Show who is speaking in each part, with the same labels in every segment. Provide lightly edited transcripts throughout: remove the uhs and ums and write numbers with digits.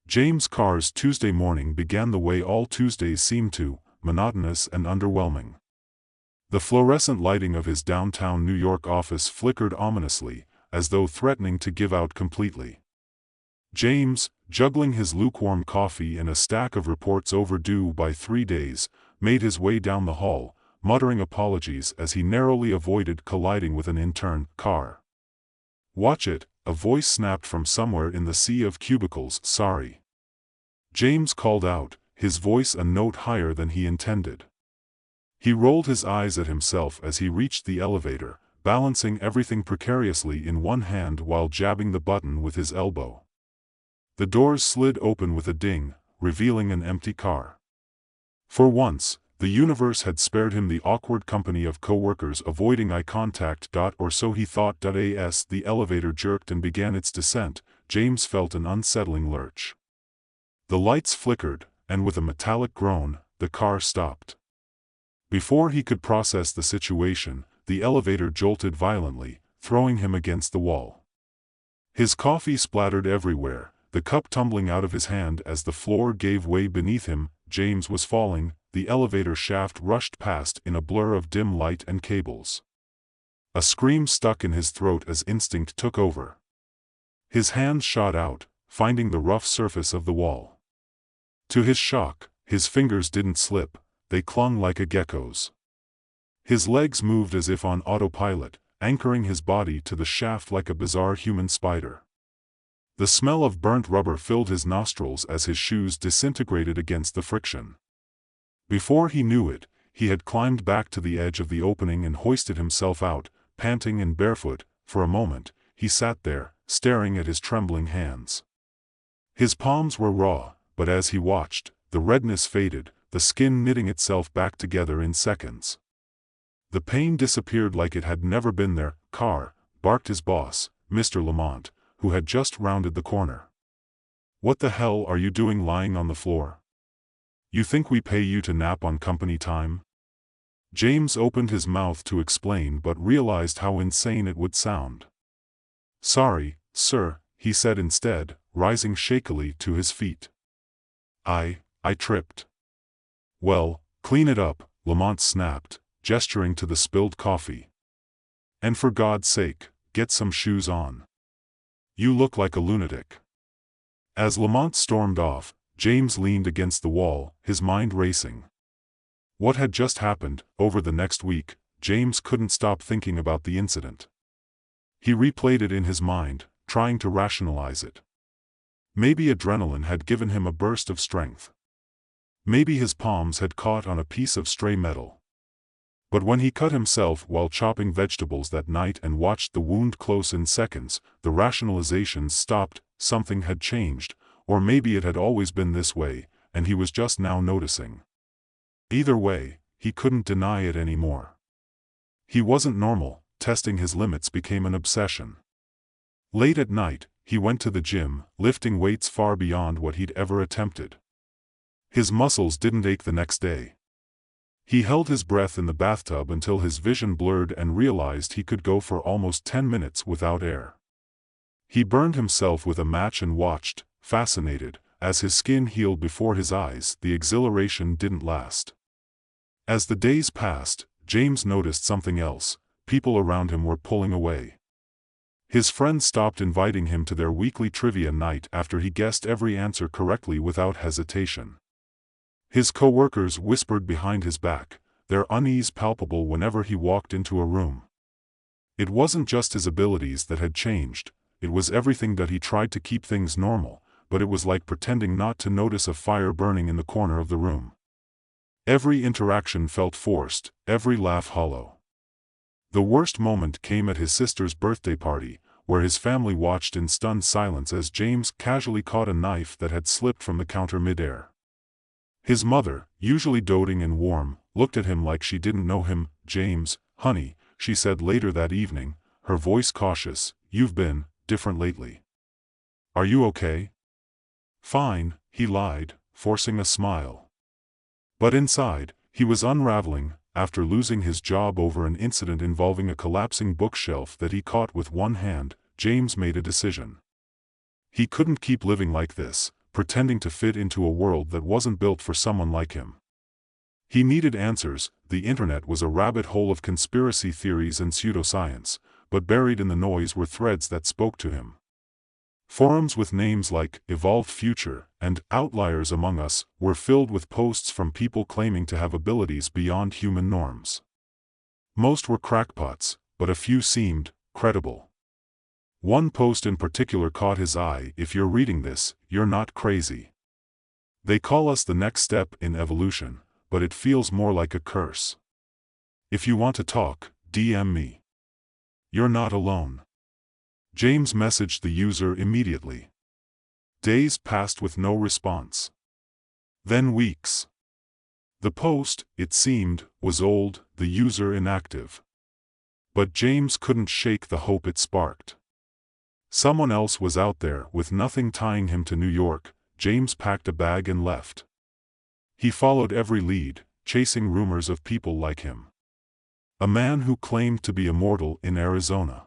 Speaker 1: James Carr's Tuesday morning began the way all Tuesdays seem to, monotonous and underwhelming. The fluorescent lighting of his downtown New York office flickered ominously, as though threatening to give out completely. James, juggling his lukewarm coffee and a stack of reports overdue by 3 days, made his way down the hall, muttering apologies as he narrowly avoided colliding with an intern car. "Watch it," a voice snapped from somewhere in the sea of cubicles. "Sorry." James called out, his voice a note higher than he intended. He rolled his eyes at himself as he reached the elevator, balancing everything precariously in one hand while jabbing the button with his elbow. The doors slid open with a ding, revealing an empty car. For once, the universe had spared him the awkward company of coworkers avoiding eye contact. Or so he thought. As the elevator jerked and began its descent, James felt an unsettling lurch. The lights flickered, and with a metallic groan, the car stopped. Before he could process the situation, the elevator jolted violently, throwing him against the wall. His coffee splattered everywhere, the cup tumbling out of his hand as the floor gave way beneath him. James was falling. The elevator shaft rushed past in a blur of dim light and cables. A scream stuck in his throat as instinct took over. His hands shot out, finding the rough surface of the wall. To his shock, his fingers didn't slip, they clung like a gecko's. His legs moved as if on autopilot, anchoring his body to the shaft like a bizarre human spider. The smell of burnt rubber filled his nostrils as his shoes disintegrated against the friction. Before he knew it, he had climbed back to the edge of the opening and hoisted himself out, panting and barefoot. For a moment, he sat there, staring at his trembling hands. His palms were raw, but as he watched, the redness faded, the skin knitting itself back together in seconds. The pain disappeared like it had never been there. "Carr," barked his boss, Mr. Lamont, who had just rounded the corner. "What the hell are you doing lying on the floor? You think we pay you to nap on company time?" James opened his mouth to explain but realized how insane it would sound. "Sorry, sir," he said instead, rising shakily to his feet. I tripped." "Well, clean it up," Lamont snapped, gesturing to the spilled coffee. "And for God's sake, get some shoes on. You look like a lunatic." As Lamont stormed off, James leaned against the wall, his mind racing. What had just happened? Over the next week, James couldn't stop thinking about the incident. He replayed it in his mind, trying to rationalize it. Maybe adrenaline had given him a burst of strength. Maybe his palms had caught on a piece of stray metal. But when he cut himself while chopping vegetables that night and watched the wound close in seconds, the rationalizations stopped. Something had changed, or maybe it had always been this way, and he was just now noticing. Either way, he couldn't deny it anymore. He wasn't normal. Testing his limits became an obsession. Late at night, he went to the gym, lifting weights far beyond what he'd ever attempted. His muscles didn't ache the next day. He held his breath in the bathtub until his vision blurred and realized he could go for almost 10 minutes without air. He burned himself with a match and watched, fascinated, as his skin healed before his eyes. The exhilaration didn't last. As the days passed, James noticed something else. People around him were pulling away. His friends stopped inviting him to their weekly trivia night after he guessed every answer correctly without hesitation. His coworkers whispered behind his back, their unease palpable whenever he walked into a room. It wasn't just his abilities that had changed, it was everything that he tried to keep things normal, but it was like pretending not to notice a fire burning in the corner of the room. Every interaction felt forced, every laugh hollow. The worst moment came at his sister's birthday party, where his family watched in stunned silence as James casually caught a knife that had slipped from the counter midair. His mother, usually doting and warm, looked at him like she didn't know him. "James, honey," she said later that evening, her voice cautious, "you've been different lately. Are you okay?" "Fine," he lied, forcing a smile. But inside, he was unraveling. After losing his job over an incident involving a collapsing bookshelf that he caught with one hand, James made a decision. He couldn't keep living like this, pretending to fit into a world that wasn't built for someone like him. He needed answers. The internet was a rabbit hole of conspiracy theories and pseudoscience, but buried in the noise were threads that spoke to him. Forums with names like Evolved Future and Outliers Among Us were filled with posts from people claiming to have abilities beyond human norms. Most were crackpots, but a few seemed credible. One post in particular caught his eye. "If you're reading this, you're not crazy. They call us the next step in evolution, but it feels more like a curse. If you want to talk, DM me. You're not alone." James messaged the user immediately. Days passed with no response. Then weeks. The post, it seemed, was old, the user inactive. But James couldn't shake the hope it sparked. Someone else was out there. With nothing tying him to New York, James packed a bag and left. He followed every lead, chasing rumors of people like him. A man who claimed to be immortal in Arizona.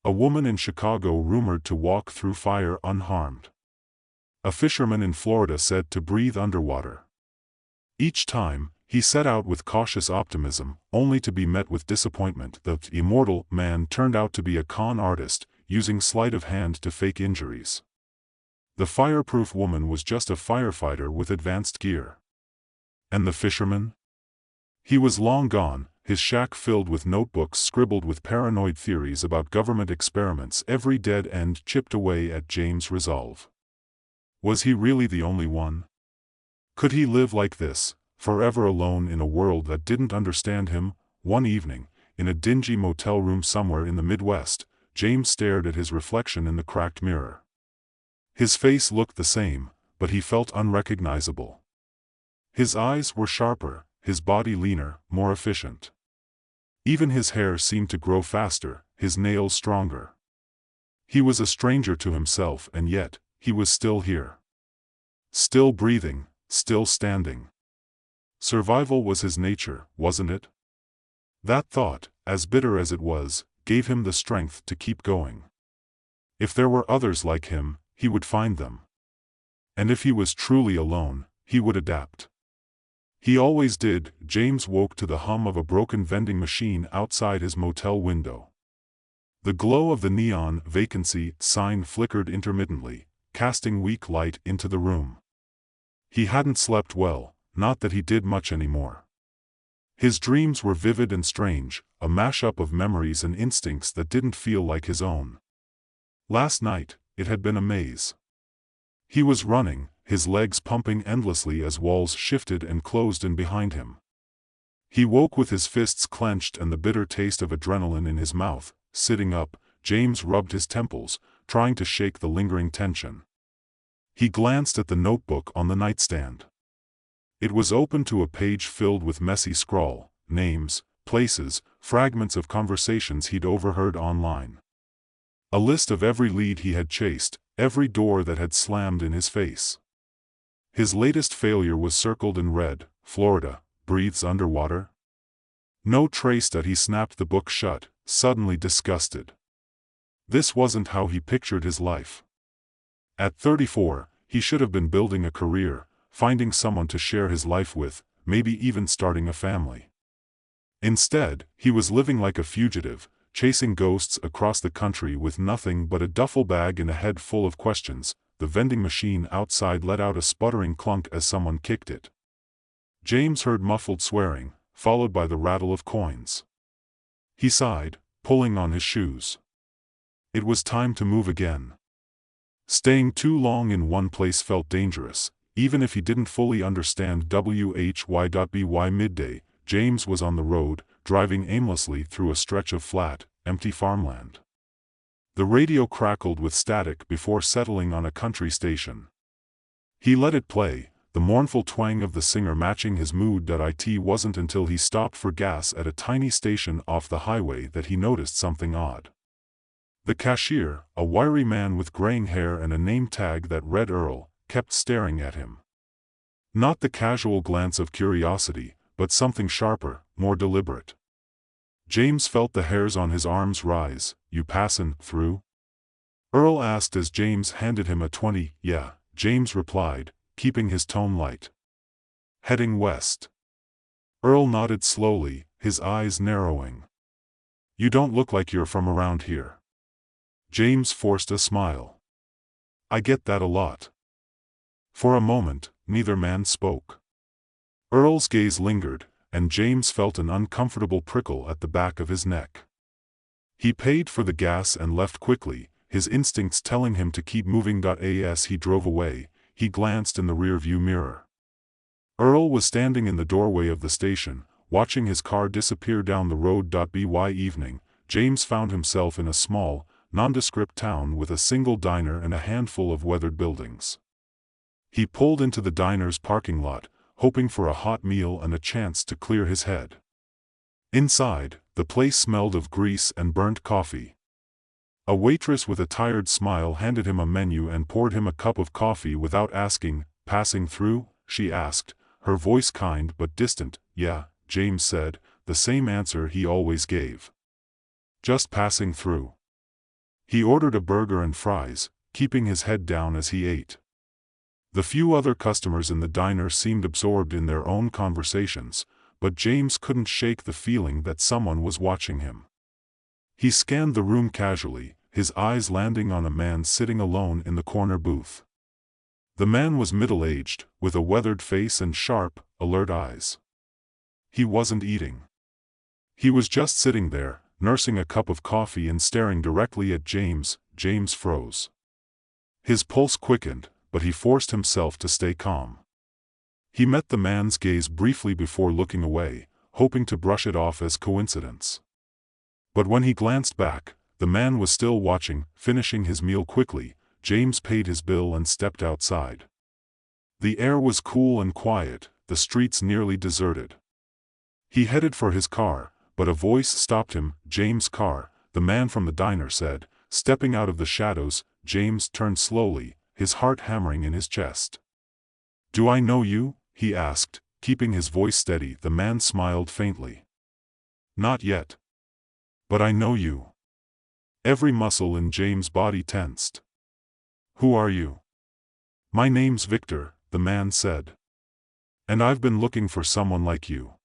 Speaker 1: A woman in Chicago rumored to walk through fire unharmed. A fisherman in Florida said to breathe underwater. Each time, he set out with cautious optimism, only to be met with disappointment. The immortal man turned out to be a con artist, using sleight of hand to fake injuries. The fireproof woman was just a firefighter with advanced gear. And the fisherman? He was long gone, his shack filled with notebooks scribbled with paranoid theories about government experiments, every dead end chipped away at James' resolve. Was he really the only one? Could he live like this, forever alone in a world that didn't understand him? One evening, in a dingy motel room somewhere in the Midwest, James stared at his reflection in the cracked mirror. His face looked the same, but he felt unrecognizable. His eyes were sharper, his body leaner, more efficient. Even his hair seemed to grow faster, his nails stronger. He was a stranger to himself, and yet, he was still here. Still breathing, still standing. Survival was his nature, wasn't it? That thought, as bitter as it was, gave him the strength to keep going. If there were others like him, he would find them. And if he was truly alone, he would adapt. He always did. James woke to the hum of a broken vending machine outside his motel window. The glow of the neon vacancy sign flickered intermittently, casting weak light into the room. He hadn't slept well, not that he did much anymore. His dreams were vivid and strange, a mashup of memories and instincts that didn't feel like his own. Last night, it had been a maze. He was running, his legs pumping endlessly as walls shifted and closed in behind him. He woke with his fists clenched and the bitter taste of adrenaline in his mouth. Sitting up, James rubbed his temples, trying to shake the lingering tension. He glanced at the notebook on the nightstand. It was open to a page filled with messy scrawl, names, places, fragments of conversations he'd overheard online. A list of every lead he had chased, every door that had slammed in his face. His latest failure was circled in red. Florida, breathes underwater? No trace that. He snapped the book shut, suddenly disgusted. This wasn't how he pictured his life. At 34, he should have been building a career, finding someone to share his life with, maybe even starting a family. Instead, he was living like a fugitive, chasing ghosts across the country with nothing but a duffel bag and a head full of questions. The vending machine outside let out a sputtering clunk as someone kicked it. James heard muffled swearing, followed by the rattle of coins. He sighed, pulling on his shoes. It was time to move again. Staying too long in one place felt dangerous, even if he didn't fully understand why. Midday, James was on the road, driving aimlessly through a stretch of flat, empty farmland. The radio crackled with static before settling on a country station. He let it play, the mournful twang of the singer matching his mood. It wasn't until he stopped for gas at a tiny station off the highway that he noticed something odd. The cashier, a wiry man with graying hair and a name tag that read Earl, kept staring at him. Not the casual glance of curiosity, but something sharper, more deliberate. James felt the hairs on his arms rise. "You passin' through?" Earl asked as James handed him a 20. "Yeah." James replied, keeping his tone light. Heading west. Earl nodded slowly, his eyes narrowing. You don't look like you're from around here. James forced a smile. I get that a lot. For a moment, neither man spoke. Earl's gaze lingered, and James felt an uncomfortable prickle at the back of his neck. He paid for the gas and left quickly, his instincts telling him to keep moving. As he drove away, he glanced in the rearview mirror. Earl was standing in the doorway of the station, watching his car disappear down the road. By evening, James found himself in a small, nondescript town with a single diner and a handful of weathered buildings. He pulled into the diner's parking lot, hoping for a hot meal and a chance to clear his head. Inside, the place smelled of grease and burnt coffee. A waitress with a tired smile handed him a menu and poured him a cup of coffee without asking. Passing through? She asked, her voice kind but distant. Yeah, James said, the same answer he always gave. Just passing through. He ordered a burger and fries, keeping his head down as he ate. The few other customers in the diner seemed absorbed in their own conversations, but James couldn't shake the feeling that someone was watching him. He scanned the room casually, his eyes landing on a man sitting alone in the corner booth. The man was middle-aged, with a weathered face and sharp, alert eyes. He wasn't eating. He was just sitting there, nursing a cup of coffee and staring directly at James. James froze. His pulse quickened, but he forced himself to stay calm. He met the man's gaze briefly before looking away, hoping to brush it off as coincidence. But when he glanced back, the man was still watching. Finishing his meal quickly, James paid his bill and stepped outside. The air was cool and quiet, the streets nearly deserted. He headed for his car, but a voice stopped him. James' car, the man from the diner said, stepping out of the shadows. James turned slowly, his heart hammering in his chest. Do I know you? He asked, keeping his voice steady. The man smiled faintly. Not yet. But I know you. Every muscle in James' body tensed. Who are you? My name's Victor, the man said. And I've been looking for someone like you.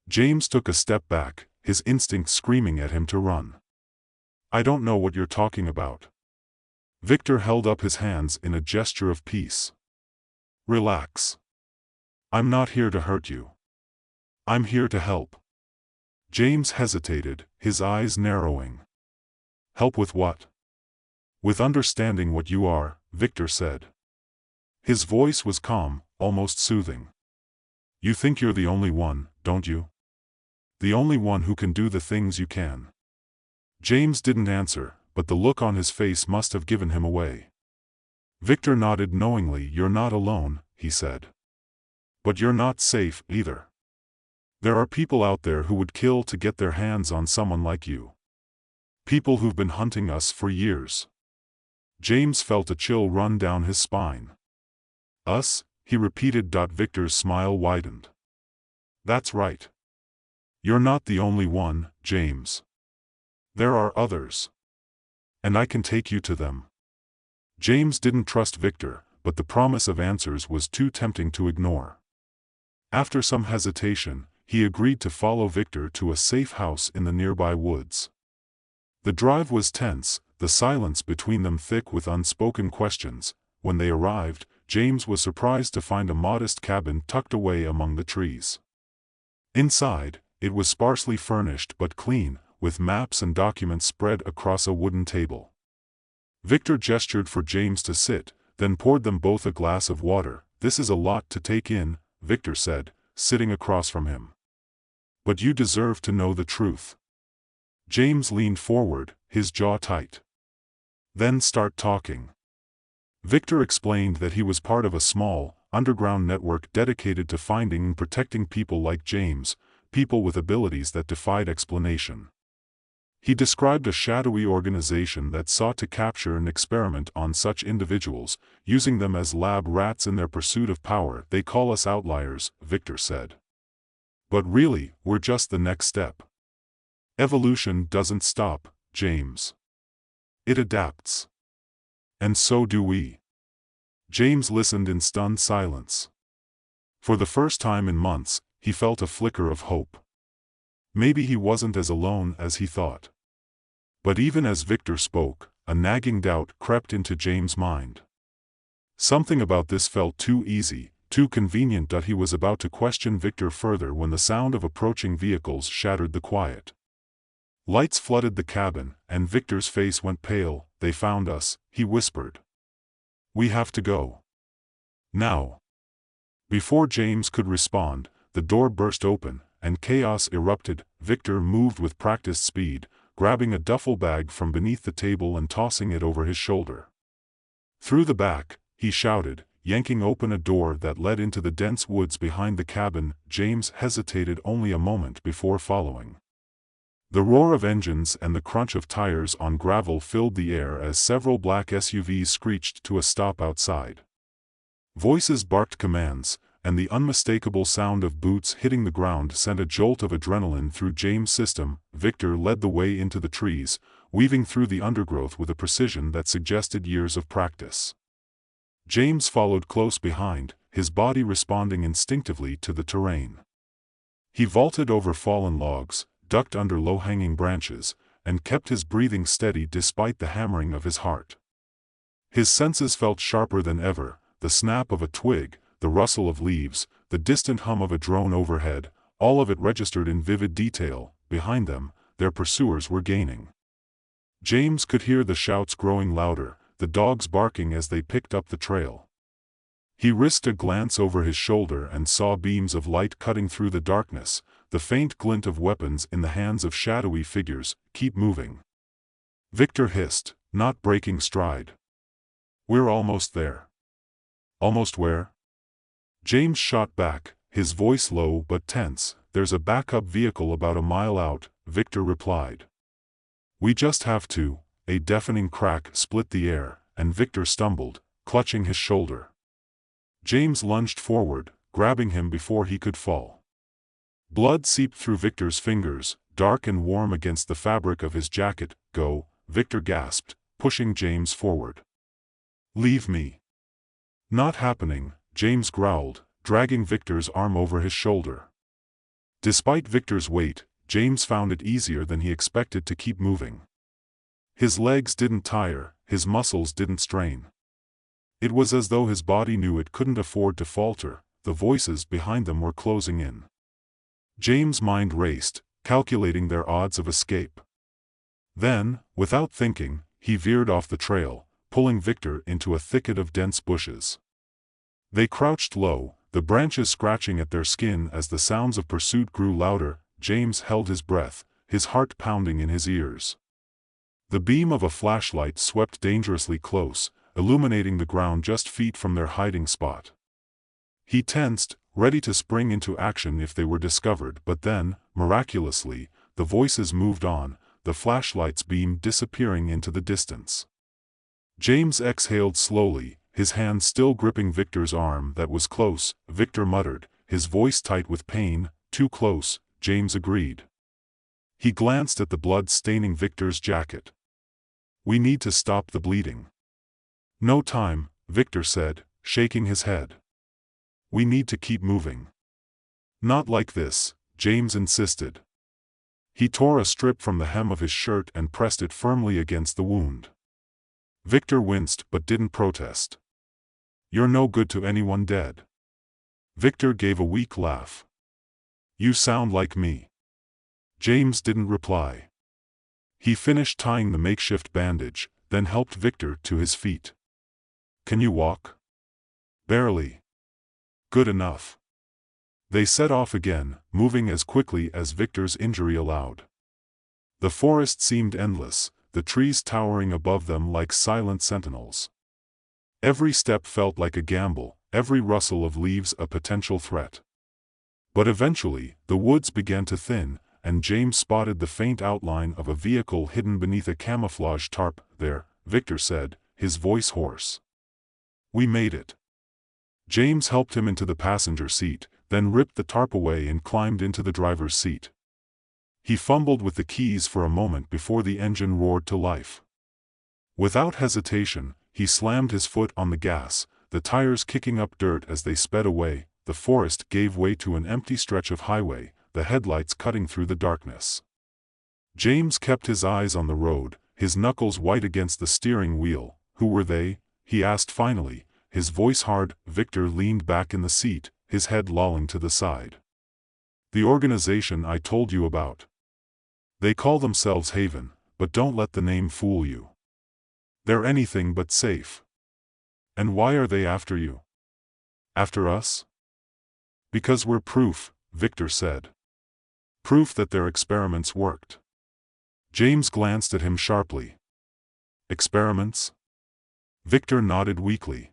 Speaker 1: James took a step back, his instinct screaming at him to run. I don't know what you're talking about. Victor held up his hands in a gesture of peace. Relax. I'm not here to hurt you. I'm here to help. James hesitated, his eyes narrowing. Help with what? With understanding what you are, Victor said. His voice was calm, almost soothing. You think you're the only one, don't you? The only one who can do the things you can. James didn't answer, but the look on his face must have given him away. Victor nodded knowingly. You're not alone, he said. But you're not safe, either. There are people out there who would kill to get their hands on someone like you. People who've been hunting us for years. James felt a chill run down his spine. Us? He repeated. Victor's smile widened. That's right. You're not the only one, James. There are others. And I can take you to them. James didn't trust Victor, but the promise of answers was too tempting to ignore. After some hesitation, he agreed to follow Victor to a safe house in the nearby woods. The drive was tense, the silence between them thick with unspoken questions. When they arrived, James was surprised to find a modest cabin tucked away among the trees. Inside, it was sparsely furnished but clean, with maps and documents spread across a wooden table. Victor gestured for James to sit, then poured them both a glass of water. This is a lot to take in, Victor said, sitting across from him. But you deserve to know the truth. James leaned forward, his jaw tight. Then start talking. Victor explained that he was part of a small, underground network dedicated to finding and protecting people like James, people with abilities that defied explanation. He described a shadowy organization that sought to capture and experiment on such individuals, using them as lab rats in their pursuit of power. They call us outliers, Victor said. But really, we're just the next step. Evolution doesn't stop, James. It adapts. And so do we. James listened in stunned silence. For the first time in months, he felt a flicker of hope. Maybe he wasn't as alone as he thought. But even as Victor spoke, a nagging doubt crept into James' mind. Something about this felt too easy, too convenient that he was about to question Victor further when the sound of approaching vehicles shattered the quiet. Lights flooded the cabin, and Victor's face went pale. "They found us," he whispered. "We have to go. Now." Before James could respond, the door burst open, and chaos erupted. Victor moved with practiced speed, grabbing a duffel bag from beneath the table and tossing it over his shoulder. "Through the back," he shouted, yanking open a door that led into the dense woods behind the cabin. James hesitated only a moment before following. The roar of engines and the crunch of tires on gravel filled the air as several black SUVs screeched to a stop outside. Voices barked commands, and the unmistakable sound of boots hitting the ground sent a jolt of adrenaline through James' system. Victor led the way into the trees, weaving through the undergrowth with a precision that suggested years of practice. James followed close behind, his body responding instinctively to the terrain. He vaulted over fallen logs, ducked under low-hanging branches, and kept his breathing steady despite the hammering of his heart. His senses felt sharper than ever: the snap of a twig, the rustle of leaves, the distant hum of a drone overhead, all of it registered in vivid detail. Behind them, their pursuers were gaining. James could hear the shouts growing louder, the dogs barking as they picked up the trail. He risked a glance over his shoulder and saw beams of light cutting through the darkness, the faint glint of weapons in the hands of shadowy figures. "Keep moving," Victor hissed, not breaking stride. "We're almost there." "Almost where?" James shot back, his voice low but tense. "There's a backup vehicle about a mile out," Victor replied. "We just have to." A deafening crack split the air, and Victor stumbled, clutching his shoulder. James lunged forward, grabbing him before he could fall. Blood seeped through Victor's fingers, dark and warm against the fabric of his jacket. "Go," Victor gasped, pushing James forward. "Leave me." "Not happening," James growled, dragging Victor's arm over his shoulder. Despite Victor's weight, James found it easier than he expected to keep moving. His legs didn't tire, his muscles didn't strain. It was as though his body knew it couldn't afford to falter. The voices behind them were closing in. James' mind raced, calculating their odds of escape. Then, without thinking, he veered off the trail, pulling Victor into a thicket of dense bushes. They crouched low, the branches scratching at their skin as the sounds of pursuit grew louder. James held his breath, his heart pounding in his ears. The beam of a flashlight swept dangerously close, illuminating the ground just feet from their hiding spot. He tensed, ready to spring into action if they were discovered. But then, miraculously, the voices moved on, the flashlight's beam disappearing into the distance. James exhaled slowly, his hand still gripping Victor's arm that was close. Victor muttered, his voice tight with pain. "Too close," James agreed. He glanced at the blood staining Victor's jacket. "We need to stop the bleeding." "No time," Victor said, shaking his head. "We need to keep moving." "Not like this," James insisted. He tore a strip from the hem of his shirt and pressed it firmly against the wound. Victor winced but didn't protest. "You're no good to anyone dead." Victor gave a weak laugh. "You sound like me." James didn't reply. He finished tying the makeshift bandage, then helped Victor to his feet. "Can you walk?" "Barely." "Good enough." They set off again, moving as quickly as Victor's injury allowed. The forest seemed endless, the trees towering above them like silent sentinels. Every step felt like a gamble, every rustle of leaves a potential threat. But eventually, the woods began to thin, and James spotted the faint outline of a vehicle hidden beneath a camouflage tarp. "There," Victor said, his voice hoarse. "We made it." James helped him into the passenger seat, then ripped the tarp away and climbed into the driver's seat. He fumbled with the keys for a moment before the engine roared to life. Without hesitation, he slammed his foot on the gas, the tires kicking up dirt as they sped away. The forest gave way to an empty stretch of highway, the headlights cutting through the darkness. James kept his eyes on the road, his knuckles white against the steering wheel. Who were they? He asked finally, his voice hard. Victor leaned back in the seat, his head lolling to the side. The organization I told you about. They call themselves Haven, but don't let the name fool you. They're anything but safe. And why are they after you? After us? Because we're proof, Victor said. Proof that their experiments worked. James glanced at him sharply. Experiments? Victor nodded weakly.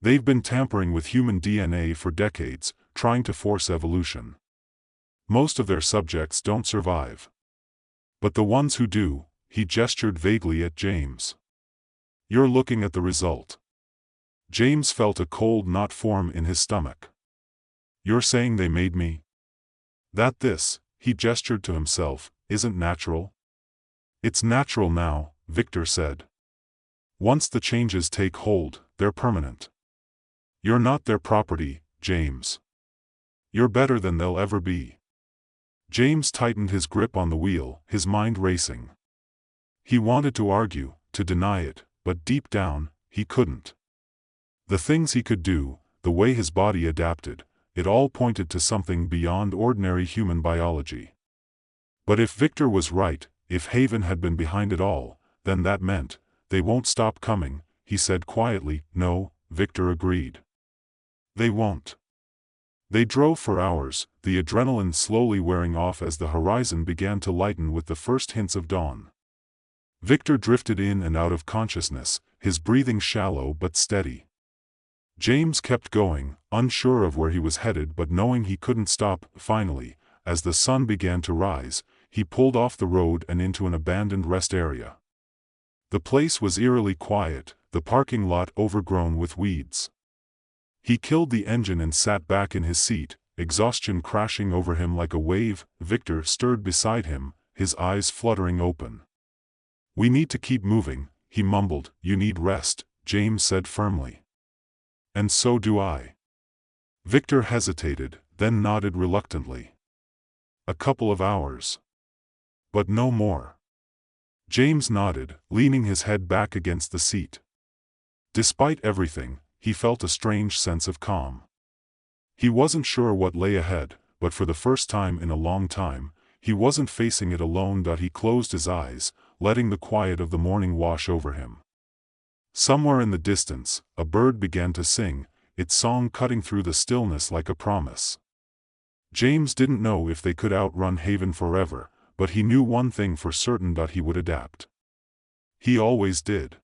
Speaker 1: They've been tampering with human DNA for decades, trying to force evolution. Most of their subjects don't survive. But the ones who do, he gestured vaguely at James. You're looking at the result. James felt a cold knot form in his stomach. You're saying they made me? That this, he gestured to himself, isn't natural? It's natural now, Victor said. Once the changes take hold, they're permanent. You're not their property, James. You're better than they'll ever be. James tightened his grip on the wheel, his mind racing. He wanted to argue, to deny it, but deep down, he couldn't. The things he could do, the way his body adapted, it all pointed to something beyond ordinary human biology. But if Victor was right, if Haven had been behind it all, then that meant, they won't stop coming, he said quietly. No, Victor agreed. They won't. They drove for hours, the adrenaline slowly wearing off as the horizon began to lighten with the first hints of dawn. Victor drifted in and out of consciousness, his breathing shallow but steady. James kept going, unsure of where he was headed but knowing he couldn't stop. Finally, as the sun began to rise, he pulled off the road and into an abandoned rest area. The place was eerily quiet, the parking lot overgrown with weeds. He killed the engine and sat back in his seat, exhaustion crashing over him like a wave. Victor stirred beside him, his eyes fluttering open. We need to keep moving, he mumbled. You need rest, James said firmly. And so do I. Victor hesitated, then nodded reluctantly. A couple of hours. But no more. James nodded, leaning his head back against the seat. Despite everything, he felt a strange sense of calm. He wasn't sure what lay ahead, but for the first time in a long time, he wasn't facing it alone. He closed his eyes, letting the quiet of the morning wash over him. Somewhere in the distance, a bird began to sing, its song cutting through the stillness like a promise. James didn't know if they could outrun Haven forever, but he knew one thing for certain: he would adapt. He always did.